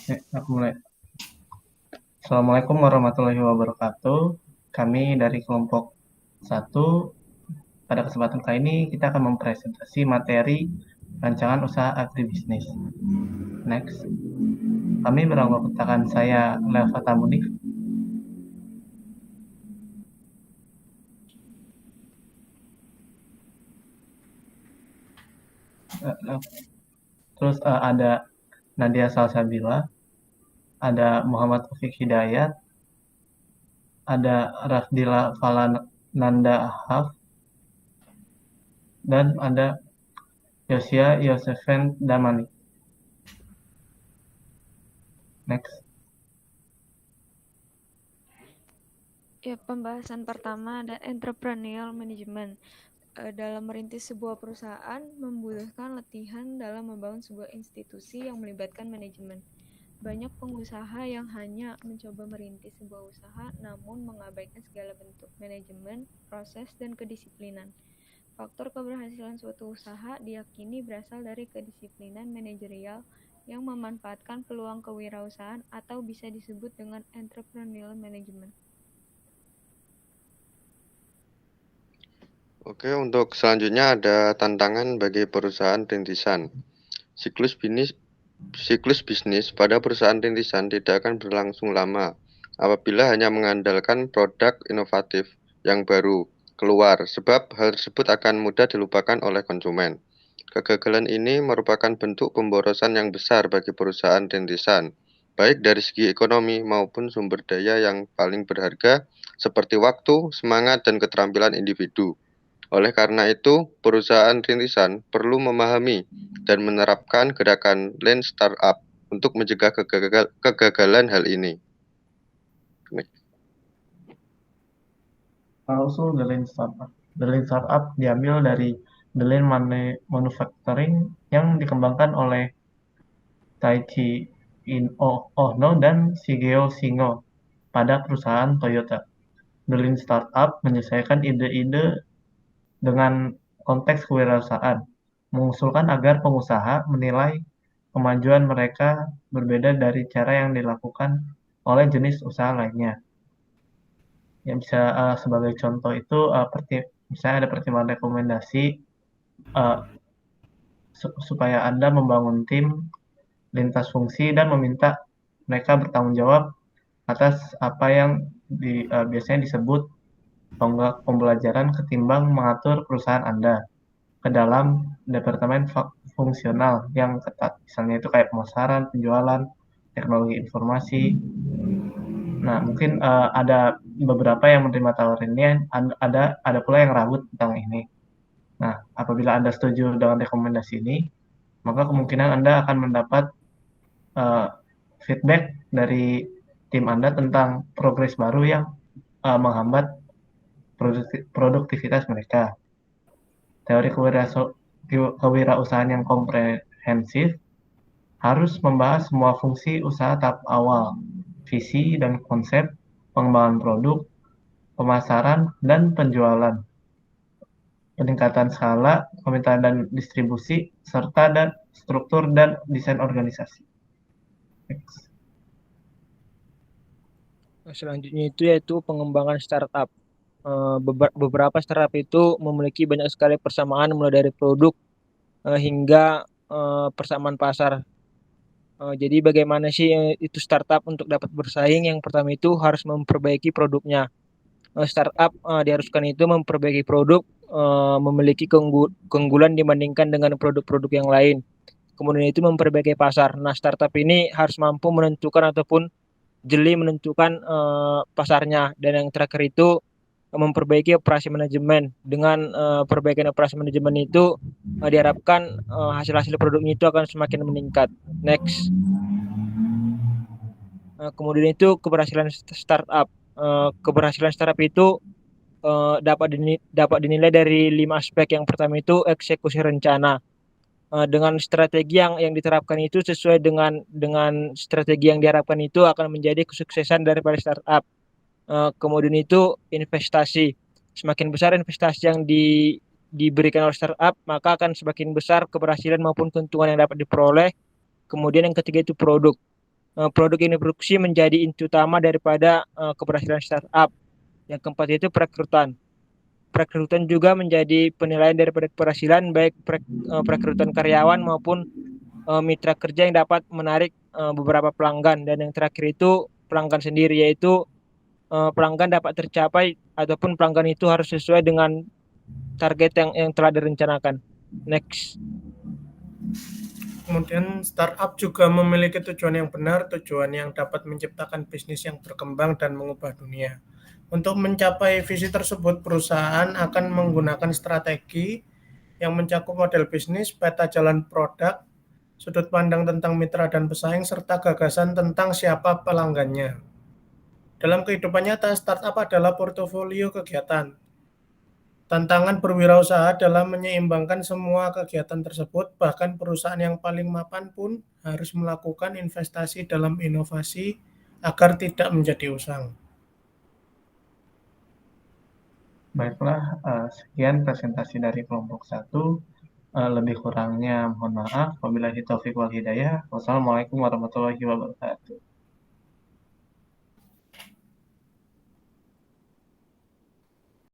Aku mulai. Assalamualaikum warahmatullahi wabarakatuh. Kami dari kelompok satu, pada kesempatan kali ini kita akan mempresentasi materi rancangan usaha agribisnis. Next. Kami beranggotakan saya Leva Tamunif. Terus ada Nadia Salsabila, ada Muhammad Taufik Hidayat, ada Rafdila Falananda Haf, dan ada Yosia Yosefen Damani. Next. Ya, pembahasan pertama ada entrepreneurial management. Dalam merintis sebuah perusahaan membutuhkan latihan dalam membangun sebuah institusi yang melibatkan manajemen. Banyak pengusaha yang hanya mencoba merintis sebuah usaha namun mengabaikan segala bentuk manajemen, proses, dan kedisiplinan. Faktor keberhasilan suatu usaha diyakini berasal dari kedisiplinan manajerial yang memanfaatkan peluang kewirausahaan atau bisa disebut dengan entrepreneurial management. Oke, untuk selanjutnya ada tantangan bagi perusahaan rintisan. Siklus bisnis pada perusahaan rintisan tidak akan berlangsung lama apabila hanya mengandalkan produk inovatif yang baru keluar, sebab hal tersebut akan mudah dilupakan oleh konsumen. Kegagalan ini merupakan bentuk pemborosan yang besar bagi perusahaan rintisan, baik dari segi ekonomi maupun sumber daya yang paling berharga seperti waktu, semangat, dan keterampilan individu. Oleh karena itu, perusahaan rintisan perlu memahami dan menerapkan gerakan Lean Startup untuk mencegah kegagalan hal ini. Also, the Lean Startup. The Lean Startup diambil dari The Lean Manufacturing yang dikembangkan oleh Taichi Ohno dan Shigeo Shingo pada perusahaan Toyota. The Lean Startup menyelesaikan ide-ide dengan konteks kewirausahaan, mengusulkan agar pengusaha menilai kemajuan mereka berbeda dari cara yang dilakukan oleh jenis usaha lainnya. Yang bisa sebagai contoh itu misalnya ada pertimbangan rekomendasi uh, supaya Anda membangun tim lintas fungsi dan meminta mereka bertanggung jawab atas apa yang biasanya disebut tonggak pembelajaran ketimbang mengatur perusahaan Anda ke dalam departemen fungsional yang ketat. Misalnya itu kayak pemasaran, penjualan, teknologi informasi. Nah, mungkin ada beberapa yang menerima tawaran ini, ada pula yang ragu tentang ini. Nah, apabila Anda setuju dengan rekomendasi ini, maka kemungkinan Anda akan mendapat uh, feedback dari tim Anda tentang progres baru yang menghambat produktivitas mereka. Teori kewirausahaan yang komprehensif harus membahas semua fungsi usaha tahap awal, visi dan konsep, pengembangan produk, pemasaran, dan penjualan, peningkatan skala, permintaan dan distribusi, serta dan struktur dan desain organisasi. Selanjutnya itu yaitu pengembangan startup. Beberapa startup itu memiliki banyak sekali persamaan mulai dari produk hingga persamaan pasar. Jadi bagaimana sih itu startup untuk dapat bersaing? Yang pertama itu harus memperbaiki produknya. Startup diharuskan itu memperbaiki produk, memiliki keunggulan dibandingkan dengan produk-produk yang lain. Kemudian itu memperbaiki pasar. Nah, startup ini harus mampu menentukan ataupun jeli menentukan pasarnya. Dan yang terakhir itu memperbaiki operasi manajemen. Dengan perbaikan operasi manajemen itu diharapkan hasil-hasil produknya itu akan semakin meningkat. Next. Kemudian itu keberhasilan startup. Keberhasilan startup itu dapat dinilai dari 5 aspek. Yang pertama itu eksekusi rencana. Dengan strategi yang diterapkan itu sesuai dengan strategi yang diharapkan itu akan menjadi kesuksesan daripada startup. Kemudian itu investasi. Semakin besar investasi yang diberikan oleh startup, maka akan semakin besar keberhasilan maupun keuntungan yang dapat diperoleh. Kemudian yang ketiga itu produk. produk ini produksi menjadi inti utama daripada keberhasilan startup. Yang keempat itu perekrutan. Perekrutan juga menjadi penilaian daripada keberhasilan baik perekrutan karyawan maupun mitra kerja yang dapat menarik beberapa pelanggan. Dan yang terakhir itu pelanggan sendiri, yaitu pelanggan dapat tercapai ataupun pelanggan itu harus sesuai dengan target yang telah direncanakan. Next. Kemudian startup juga memiliki tujuan yang benar, tujuan yang dapat menciptakan bisnis yang berkembang dan mengubah dunia. Untuk mencapai visi tersebut, perusahaan akan menggunakan strategi yang mencakup model bisnis, peta jalan produk, sudut pandang tentang mitra dan pesaing, serta gagasan tentang siapa pelanggannya. Dalam kehidupan nyata, startup adalah portofolio kegiatan. Tantangan berwirausaha adalah menyeimbangkan semua kegiatan tersebut, bahkan perusahaan yang paling mapan pun harus melakukan investasi dalam inovasi agar tidak menjadi usang. Baiklah, sekian presentasi dari kelompok 1. Lebih kurangnya mohon maaf. Wabillahi taufiq wal hidayah. Wassalamualaikum warahmatullahi wabarakatuh.